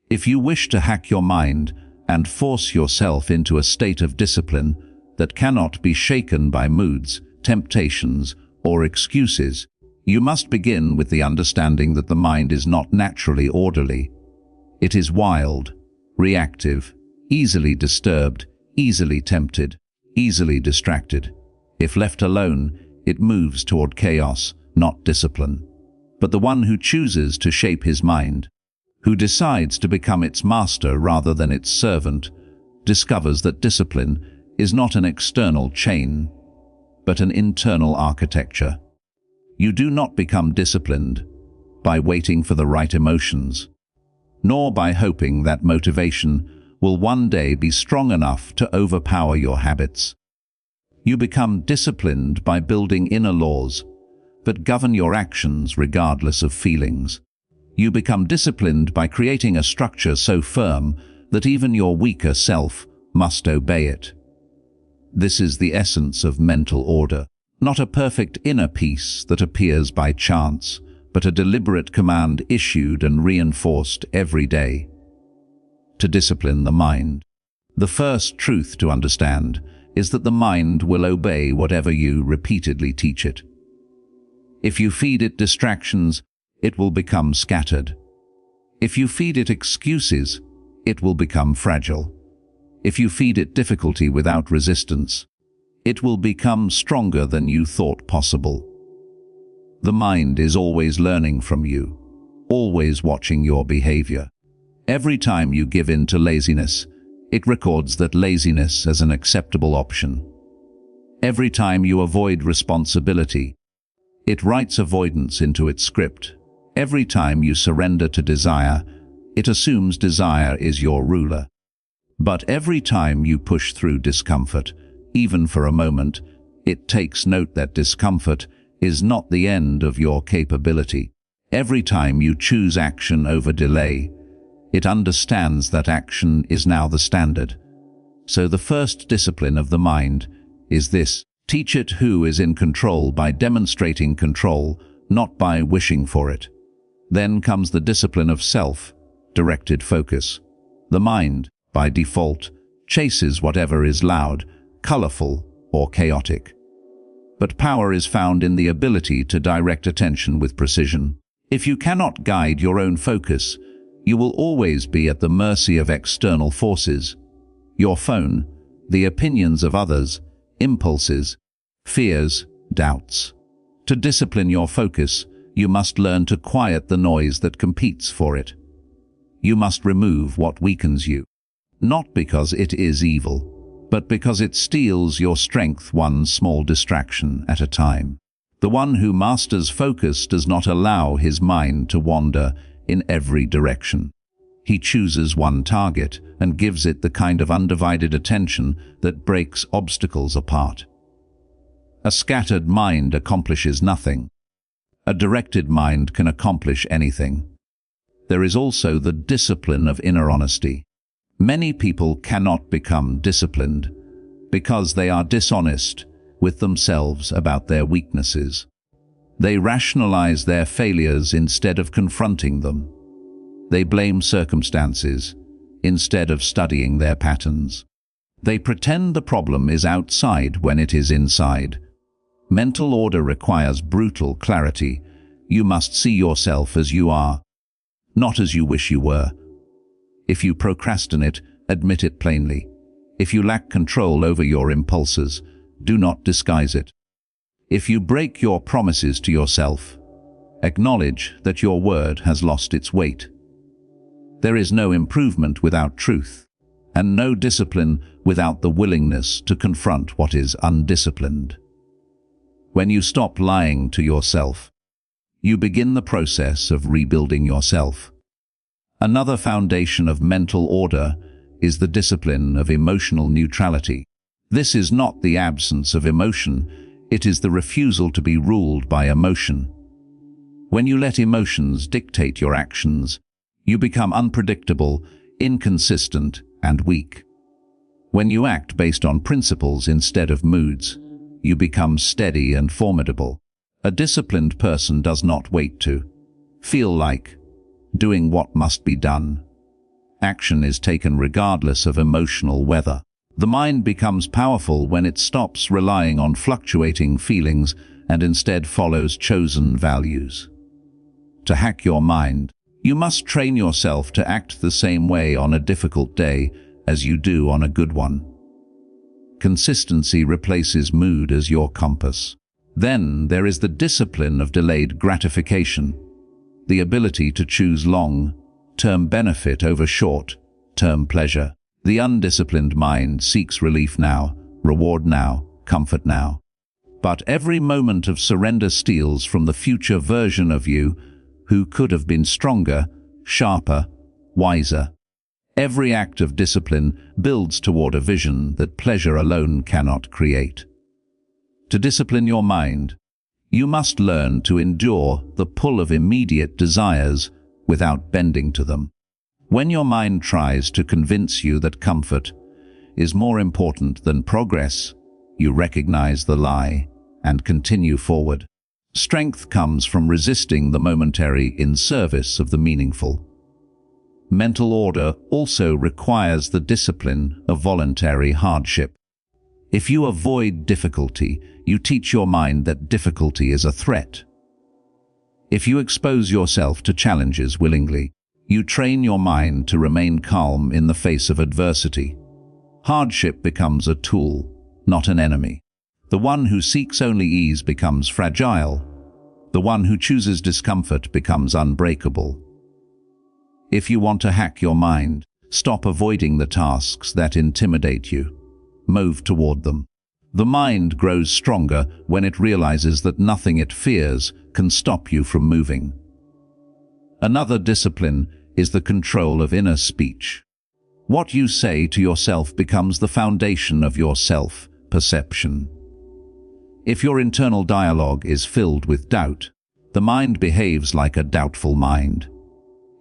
If you wish to hack your mind and force yourself into a state of discipline that cannot be shaken by moods, temptations, or excuses, you must begin with the understanding that the mind is not naturally orderly. It is wild, reactive, easily disturbed, easily tempted, easily distracted. If left alone, it moves toward chaos, not discipline. But the one who chooses to shape his mind, who decides to become its master rather than its servant, discovers that discipline is not an external chain, but an internal architecture. You do not become disciplined by waiting for the right emotions, nor by hoping that motivation will one day be strong enough to overpower your habits. You become disciplined by building inner laws that govern your actions regardless of feelings. You become disciplined by creating a structure so firm that even your weaker self must obey it. This is the essence of mental order, not a perfect inner peace that appears by chance, but a deliberate command issued and reinforced every day. To discipline the mind, the first truth to understand is that the mind will obey whatever you repeatedly teach it. If you feed it distractions, it will become scattered. If you feed it excuses, it will become fragile. If you feed it difficulty without resistance, it will become stronger than you thought possible. The mind is always learning from you, always watching your behavior. Every time you give in to laziness, it records that laziness as an acceptable option. Every time you avoid responsibility, it writes avoidance into its script. Every time you surrender to desire, it assumes desire is your ruler. But every time you push through discomfort, even for a moment, it takes note that discomfort is not the end of your capability. Every time you choose action over delay, it understands that action is now the standard. So the first discipline of the mind is this: teach it who is in control by demonstrating control, not by wishing for it. Then comes the discipline of self-directed focus. The mind, by default, chases whatever is loud, colorful, or chaotic. But power is found in the ability to direct attention with precision. If you cannot guide your own focus, you will always be at the mercy of external forces: your phone, the opinions of others, impulses, fears, doubts. To discipline your focus, you must learn to quiet the noise that competes for it. You must remove what weakens you, not because it is evil, but because it steals your strength one small distraction at a time. The one who masters focus does not allow his mind to wander in every direction. He chooses one target and gives it the kind of undivided attention that breaks obstacles apart. A scattered mind accomplishes nothing. A directed mind can accomplish anything. There is also the discipline of inner honesty. Many people cannot become disciplined because they are dishonest with themselves about their weaknesses. They rationalize their failures instead of confronting them. They blame circumstances instead of studying their patterns. They pretend the problem is outside when it is inside. Mental order requires brutal clarity. You must see yourself as you are, not as you wish you were. If you procrastinate, admit it plainly. If you lack control over your impulses, do not disguise it. If you break your promises to yourself, acknowledge that your word has lost its weight. There is no improvement without truth, and no discipline without the willingness to confront what is undisciplined. When you stop lying to yourself, you begin the process of rebuilding yourself. Another foundation of mental order is the discipline of emotional neutrality. This is not the absence of emotion, it is the refusal to be ruled by emotion. When you let emotions dictate your actions, you become unpredictable, inconsistent, and weak. When you act based on principles instead of moods, you become steady and formidable. A disciplined person does not wait to feel like doing what must be done. Action is taken regardless of emotional weather. The mind becomes powerful when it stops relying on fluctuating feelings and instead follows chosen values. To hack your mind, you must train yourself to act the same way on a difficult day as you do on a good one. Consistency replaces mood as your compass. Then there is the discipline of delayed gratification, the ability to choose long-term benefit over short-term pleasure. The undisciplined mind seeks relief now, reward now, comfort now. But every moment of surrender steals from the future version of you who could have been stronger, sharper, wiser. Every act of discipline builds toward a vision that pleasure alone cannot create. To discipline your mind, you must learn to endure the pull of immediate desires without bending to them. When your mind tries to convince you that comfort is more important than progress, you recognize the lie and continue forward. Strength comes from resisting the momentary in service of the meaningful. Mental order also requires the discipline of voluntary hardship. If you avoid difficulty, you teach your mind that difficulty is a threat. If you expose yourself to challenges willingly, you train your mind to remain calm in the face of adversity. Hardship becomes a tool, not an enemy. The one who seeks only ease becomes fragile. The one who chooses discomfort becomes unbreakable. If you want to hack your mind, stop avoiding the tasks that intimidate you. Move toward them. The mind grows stronger when it realizes that nothing it fears can stop you from moving. Another discipline is the control of inner speech. What you say to yourself becomes the foundation of your self-perception. If your internal dialogue is filled with doubt, the mind behaves like a doubtful mind.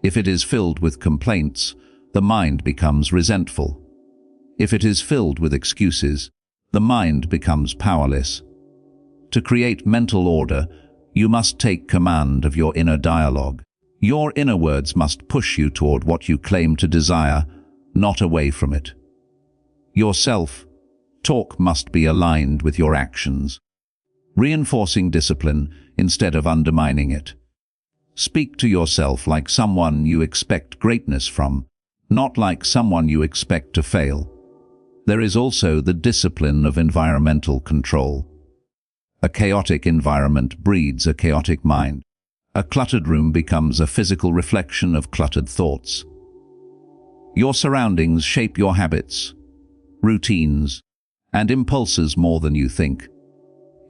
If it is filled with complaints, the mind becomes resentful. If it is filled with excuses, the mind becomes powerless. To create mental order, you must take command of your inner dialogue. Your inner words must push you toward what you claim to desire, not away from it. Your self-talk must be aligned with your actions, reinforcing discipline instead of undermining it. Speak to yourself like someone you expect greatness from, not like someone you expect to fail. There is also the discipline of environmental control. A chaotic environment breeds a chaotic mind. A cluttered room becomes a physical reflection of cluttered thoughts. Your surroundings shape your habits, routines, and impulses more than you think.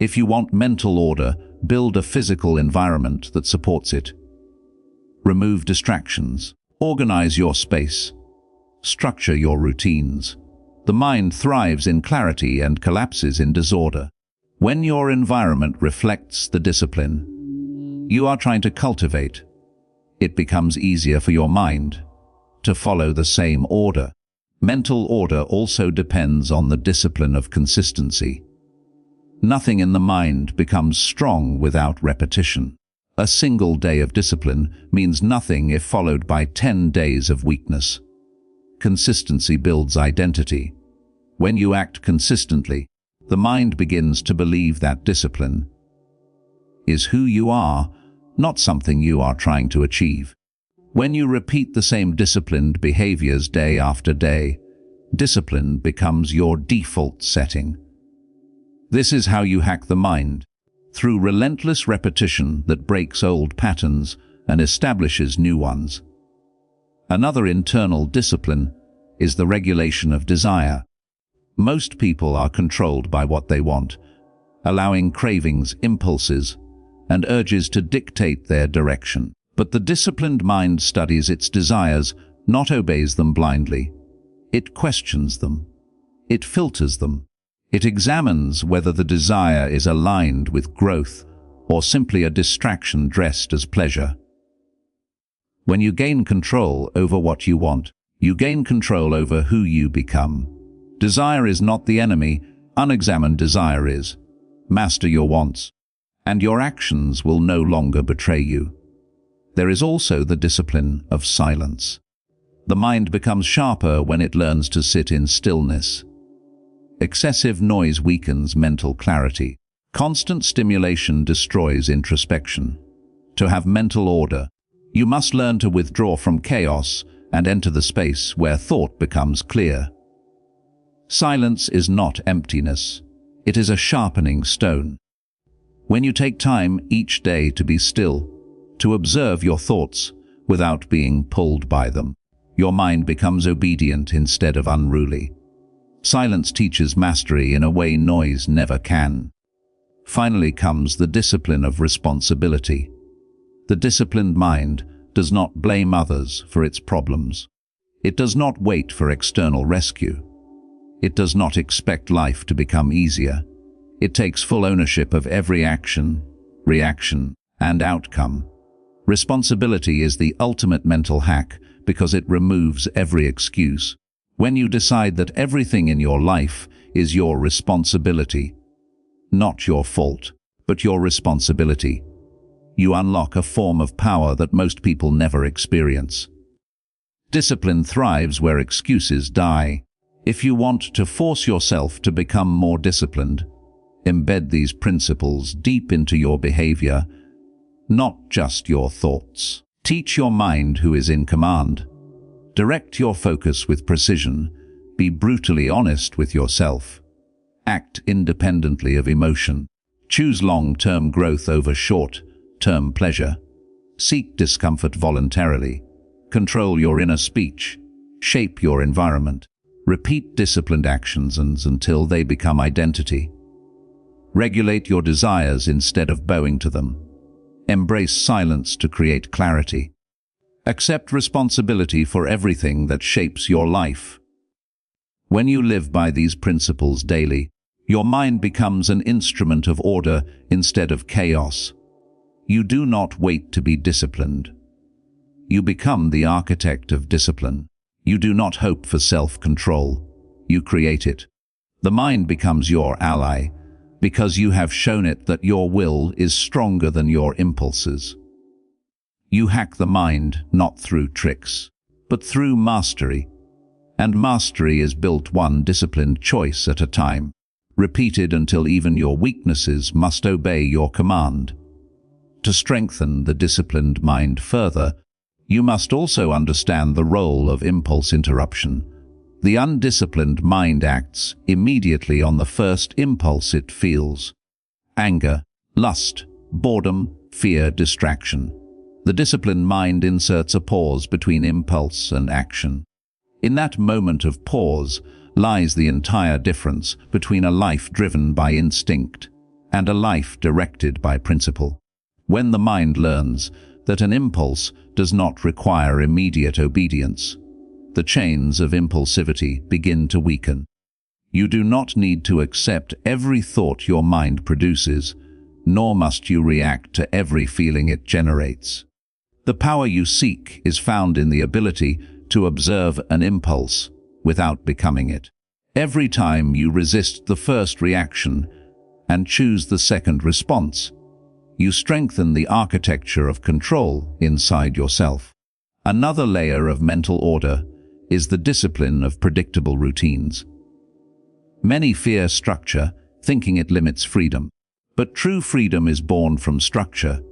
If you want mental order, build a physical environment that supports it. Remove distractions. Organize your space. Structure your routines. The mind thrives in clarity and collapses in disorder. When your environment reflects the discipline you are trying to cultivate, it becomes easier for your mind to follow the same order. Mental order also depends on the discipline of consistency. Nothing in the mind becomes strong without repetition. A single day of discipline means nothing if followed by 10 days of weakness. Consistency builds identity. When you act consistently, the mind begins to believe that discipline is who you are, not something you are trying to achieve. When you repeat the same disciplined behaviors day after day, discipline becomes your default setting. This is how you hack the mind, through relentless repetition that breaks old patterns and establishes new ones. Another internal discipline is the regulation of desire. Most people are controlled by what they want, allowing cravings, impulses, and urges to dictate their direction. But the disciplined mind studies its desires, not obeys them blindly. It questions them. It filters them. It examines whether the desire is aligned with growth or simply a distraction dressed as pleasure. When you gain control over what you want, you gain control over who you become. Desire is not the enemy, unexamined desire is. Master your wants, and your actions will no longer betray you. There is also the discipline of silence. The mind becomes sharper when it learns to sit in stillness. Excessive noise weakens mental clarity. Constant stimulation destroys introspection. To have mental order, you must learn to withdraw from chaos and enter the space where thought becomes clear. Silence is not emptiness. It is a sharpening stone. When you take time each day to be still, to observe your thoughts without being pulled by them, your mind becomes obedient instead of unruly. Silence teaches mastery in a way noise never can. Finally comes the discipline of responsibility. The disciplined mind does not blame others for its problems. It does not wait for external rescue. It does not expect life to become easier. It takes full ownership of every action, reaction, and outcome. Responsibility is the ultimate mental hack because it removes every excuse. When you decide that everything in your life is your responsibility, not your fault, but your responsibility, you unlock a form of power that most people never experience. Discipline thrives where excuses die. If you want to force yourself to become more disciplined, embed these principles deep into your behavior, not just your thoughts. Teach your mind who is in command. Direct your focus with precision. Be brutally honest with yourself. Act independently of emotion. Choose long-term growth over short-term pleasure. Seek discomfort voluntarily. Control your inner speech. Shape your environment. Repeat disciplined actions until they become identity. Regulate your desires instead of bowing to them. Embrace silence to create clarity. Accept responsibility for everything that shapes your life. When you live by these principles daily, your mind becomes an instrument of order instead of chaos. You do not wait to be disciplined. You become the architect of discipline. You do not hope for self-control. You create it. The mind becomes your ally because you have shown it that your will is stronger than your impulses. You hack the mind not through tricks, but through mastery. And mastery is built one disciplined choice at a time, repeated until even your weaknesses must obey your command. To strengthen the disciplined mind further, you must also understand the role of impulse interruption. The undisciplined mind acts immediately on the first impulse it feels: anger, lust, boredom, fear, distraction. The disciplined mind inserts a pause between impulse and action. In that moment of pause lies the entire difference between a life driven by instinct and a life directed by principle. When the mind learns that an impulse does not require immediate obedience, the chains of impulsivity begin to weaken. You do not need to accept every thought your mind produces, nor must you react to every feeling it generates. The power you seek is found in the ability to observe an impulse without becoming it. Every time you resist the first reaction and choose the second response, you strengthen the architecture of control inside yourself. Another layer of mental order is the discipline of predictable routines. Many fear structure, thinking it limits freedom. But true freedom is born from structure.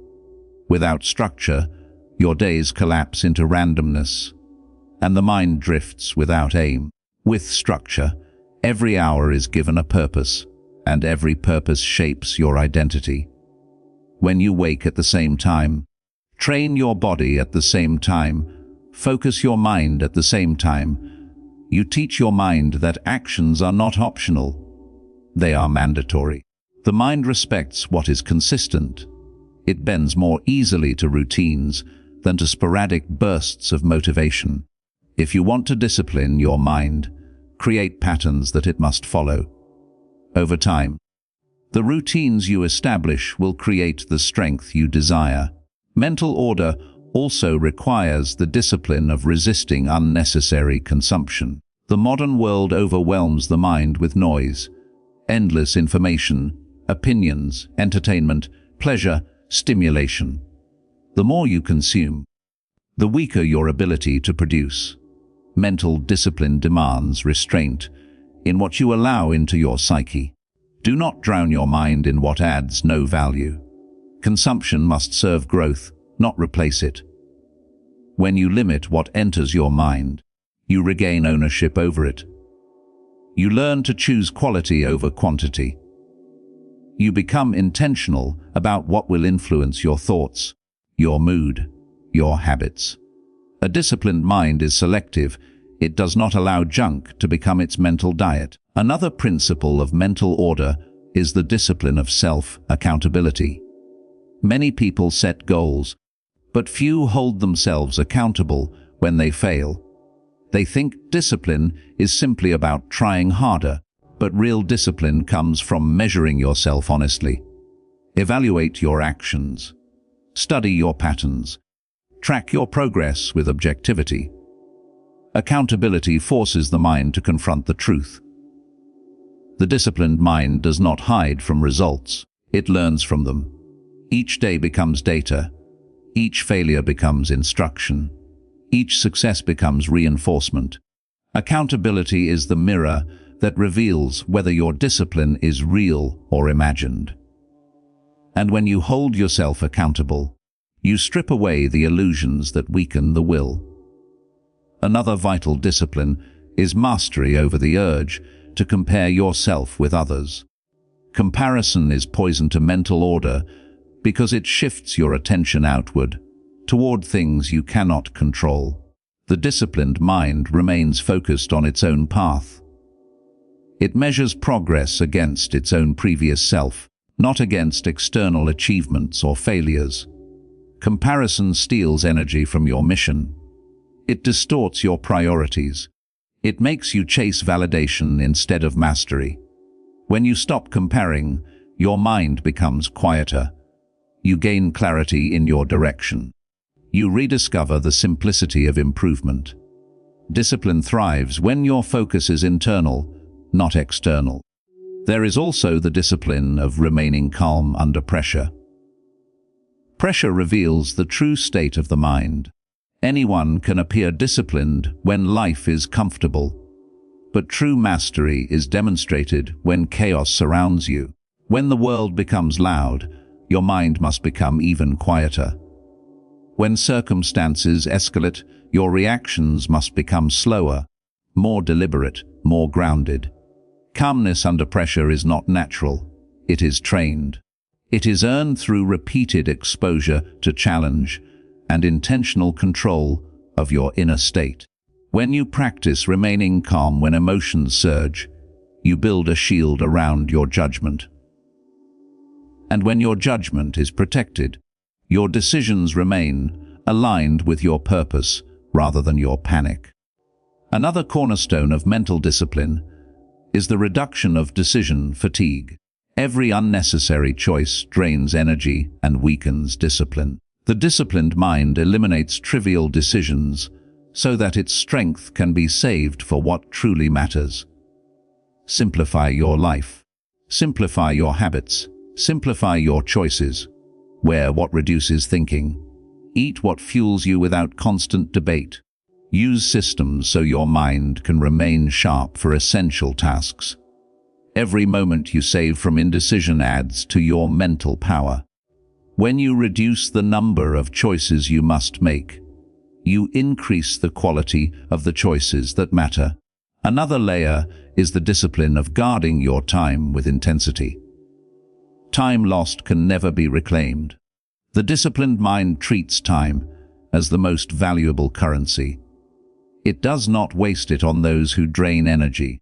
Without structure, your days collapse into randomness, and the mind drifts without aim. With structure, every hour is given a purpose, and every purpose shapes your identity. When you wake at the same time, train your body at the same time, focus your mind at the same time, you teach your mind that actions are not optional, they are mandatory. The mind respects what is consistent. It bends more easily to routines than to sporadic bursts of motivation. If you want to discipline your mind, create patterns that it must follow. Over time, the routines you establish will create the strength you desire. Mental order also requires the discipline of resisting unnecessary consumption. The modern world overwhelms the mind with noise, endless information, opinions, entertainment, pleasure, stimulation. The more you consume, the weaker your ability to produce. Mental discipline demands restraint in what you allow into your psyche. Do not drown your mind in what adds no value. Consumption must serve growth, not replace it. When you limit what enters your mind, you regain ownership over it. You learn to choose quality over quantity. You become intentional about what will influence your thoughts, your mood, your habits. A disciplined mind is selective. It does not allow junk to become its mental diet. Another principle of mental order is the discipline of self-accountability. Many people set goals, but few hold themselves accountable when they fail. They think discipline is simply about trying harder, but real discipline comes from measuring yourself honestly. Evaluate your actions. Study your patterns. Track your progress with objectivity. Accountability forces the mind to confront the truth. The disciplined mind does not hide from results. It learns from them. Each day becomes data. Each failure becomes instruction. Each success becomes reinforcement. Accountability is the mirror that reveals whether your discipline is real or imagined. And when you hold yourself accountable, you strip away the illusions that weaken the will. Another vital discipline is mastery over the urge to compare yourself with others. Comparison is poison to mental order because it shifts your attention outward, toward things you cannot control. The disciplined mind remains focused on its own path. It measures progress against its own previous self, not against external achievements or failures. Comparison steals energy from your mission. It distorts your priorities. It makes you chase validation instead of mastery. When you stop comparing, your mind becomes quieter. You gain clarity in your direction. You rediscover the simplicity of improvement. Discipline thrives when your focus is internal, not external. There is also the discipline of remaining calm under pressure. Pressure reveals the true state of the mind. Anyone can appear disciplined when life is comfortable, but true mastery is demonstrated when chaos surrounds you. When the world becomes loud, your mind must become even quieter. When circumstances escalate, your reactions must become slower, more deliberate, more grounded. Calmness under pressure is not natural, it is trained. It is earned through repeated exposure to challenge and intentional control of your inner state. When you practice remaining calm when emotions surge, you build a shield around your judgment. And when your judgment is protected, your decisions remain aligned with your purpose rather than your panic. Another cornerstone of mental discipline is the reduction of decision fatigue. Every unnecessary choice drains energy and weakens discipline. The disciplined mind eliminates trivial decisions so that its strength can be saved for what truly matters. Simplify your life. Simplify your habits. Simplify your choices. Wear what reduces thinking. Eat what fuels you without constant debate. Use systems so your mind can remain sharp for essential tasks. Every moment you save from indecision adds to your mental power. When you reduce the number of choices you must make, you increase the quality of the choices that matter. Another layer is the discipline of guarding your time with intensity. Time lost can never be reclaimed. The disciplined mind treats time as the most valuable currency. It does not waste it on those who drain energy,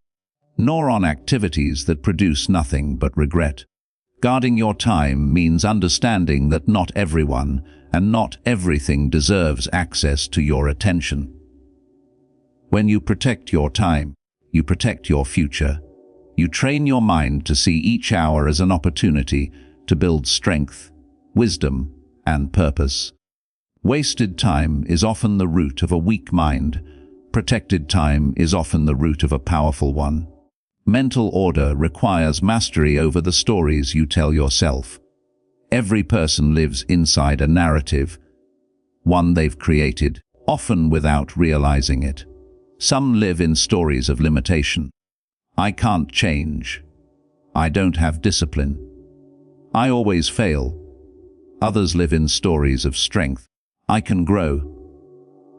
nor on activities that produce nothing but regret. Guarding your time means understanding that not everyone and not everything deserves access to your attention. When you protect your time, you protect your future. You train your mind to see each hour as an opportunity to build strength, wisdom, and purpose. Wasted time is often the root of a weak mind. Protected time is often the root of a powerful one. Mental order requires mastery over the stories you tell yourself. Every person lives inside a narrative, one they've created, often without realizing it. Some live in stories of limitation. I can't change. I don't have discipline. I always fail. Others live in stories of strength. I can grow.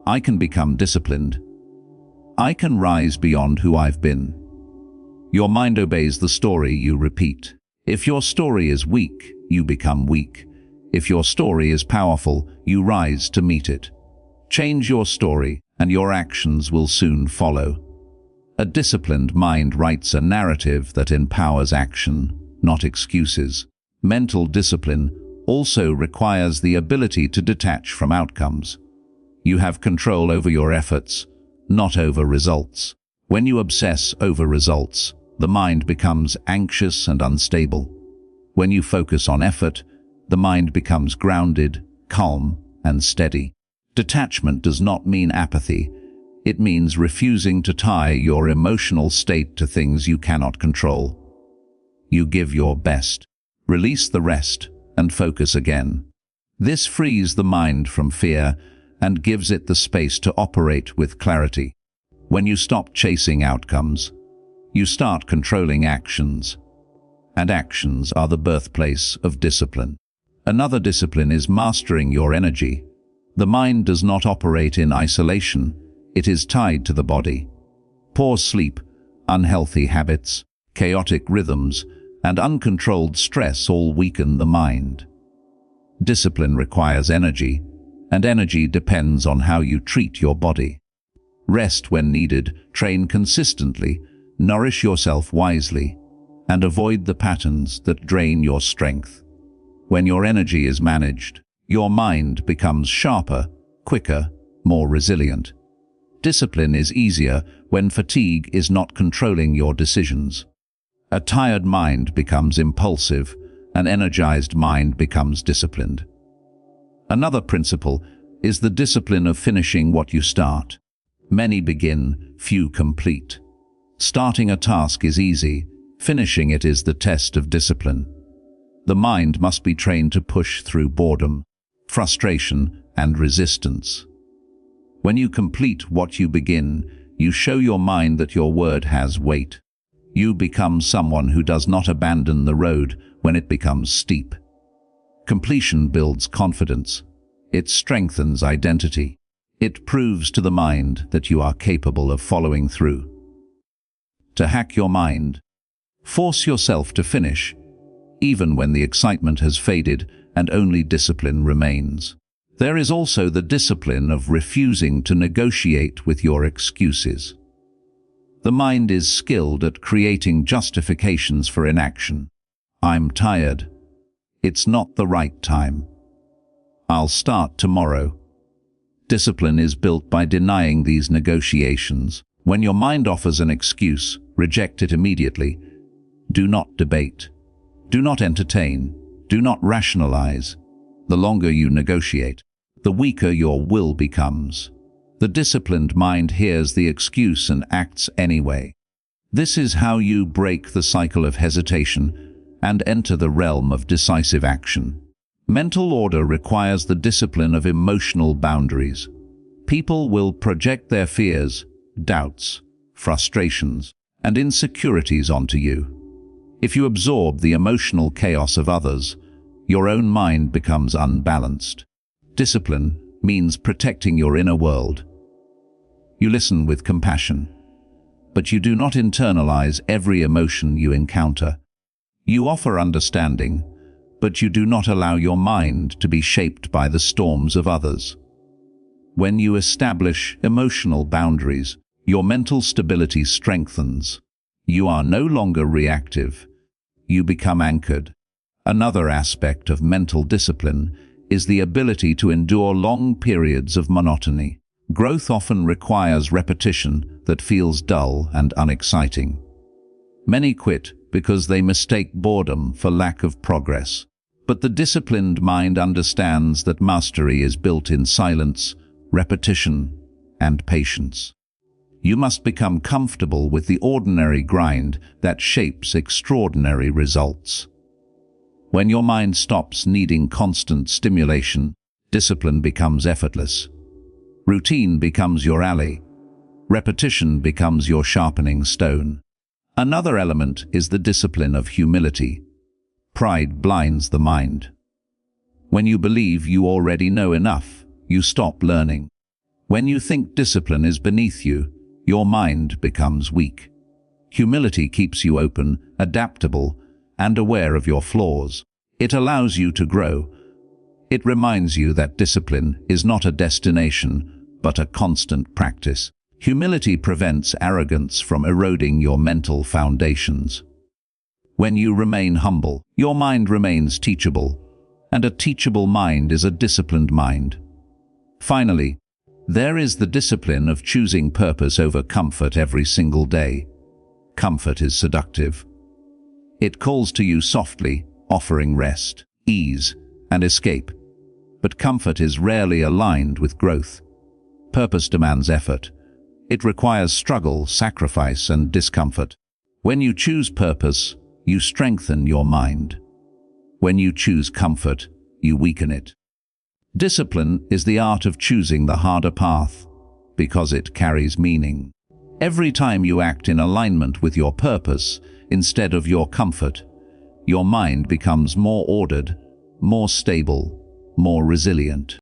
I can become disciplined. I can rise beyond who I've been. Your mind obeys the story you repeat. If your story is weak, you become weak. If your story is powerful, you rise to meet it. Change your story, and your actions will soon follow. A disciplined mind writes a narrative that empowers action, not excuses. Mental discipline also requires the ability to detach from outcomes. You have control over your efforts, not over results. When you obsess over results, the mind becomes anxious and unstable. When you focus on effort, the mind becomes grounded, calm, and steady. Detachment does not mean apathy. It means refusing to tie your emotional state to things you cannot control. You give your best, release the rest, and focus again. This frees the mind from fear and gives it the space to operate with clarity. When you stop chasing outcomes, you start controlling actions. And actions are the birthplace of discipline. Another discipline is mastering your energy. The mind does not operate in isolation. It is tied to the body. Poor sleep, unhealthy habits, chaotic rhythms, and uncontrolled stress all weaken the mind. Discipline requires energy, and energy depends on how you treat your body. Rest when needed, train consistently, nourish yourself wisely, and avoid the patterns that drain your strength. When your energy is managed, your mind becomes sharper, quicker, more resilient. Discipline is easier when fatigue is not controlling your decisions. A tired mind becomes impulsive, an energized mind becomes disciplined. Another principle is the discipline of finishing what you start. Many begin, few complete. Starting a task is easy, finishing it is the test of discipline. The mind must be trained to push through boredom, frustration, and resistance. When you complete what you begin, you show your mind that your word has weight. You become someone who does not abandon the road when it becomes steep. Completion builds confidence. It strengthens identity. It proves to the mind that you are capable of following through. To hack your mind, force yourself to finish, even when the excitement has faded and only discipline remains. There is also the discipline of refusing to negotiate with your excuses. The mind is skilled at creating justifications for inaction. I'm tired. It's not the right time. I'll start tomorrow. Discipline is built by denying these negotiations. When your mind offers an excuse, reject it immediately. Do not debate. Do not entertain. Do not rationalize. The longer you negotiate, the weaker your will becomes. The disciplined mind hears the excuse and acts anyway. This is how you break the cycle of hesitation and enter the realm of decisive action. Mental order requires the discipline of emotional boundaries. People will project their fears, doubts, frustrations, and insecurities onto you. If you absorb the emotional chaos of others, your own mind becomes unbalanced. Discipline means protecting your inner world. You listen with compassion, but you do not internalize every emotion you encounter. You offer understanding, but you do not allow your mind to be shaped by the storms of others. When you establish emotional boundaries, your mental stability strengthens. You are no longer reactive. You become anchored. Another aspect of mental discipline is the ability to endure long periods of monotony. Growth often requires repetition that feels dull and unexciting. Many quit because they mistake boredom for lack of progress. But the disciplined mind understands that mastery is built in silence, repetition, and patience. You must become comfortable with the ordinary grind that shapes extraordinary results. When your mind stops needing constant stimulation, discipline becomes effortless. Routine becomes your ally. Repetition becomes your sharpening stone. Another element is the discipline of humility. Pride blinds the mind. When you believe you already know enough, you stop learning. When you think discipline is beneath you, your mind becomes weak. Humility keeps you open, adaptable, and aware of your flaws. It allows you to grow. It reminds you that discipline is not a destination, but a constant practice. Humility prevents arrogance from eroding your mental foundations. When you remain humble, your mind remains teachable, and a teachable mind is a disciplined mind. Finally, there is the discipline of choosing purpose over comfort every single day. Comfort is seductive. It calls to you softly, offering rest, ease, and escape. But comfort is rarely aligned with growth. Purpose demands effort. It requires struggle, sacrifice, and discomfort. When you choose purpose, you strengthen your mind. When you choose comfort, you weaken it. Discipline is the art of choosing the harder path, because it carries meaning. Every time you act in alignment with your purpose instead of your comfort, your mind becomes more ordered, more stable, more resilient.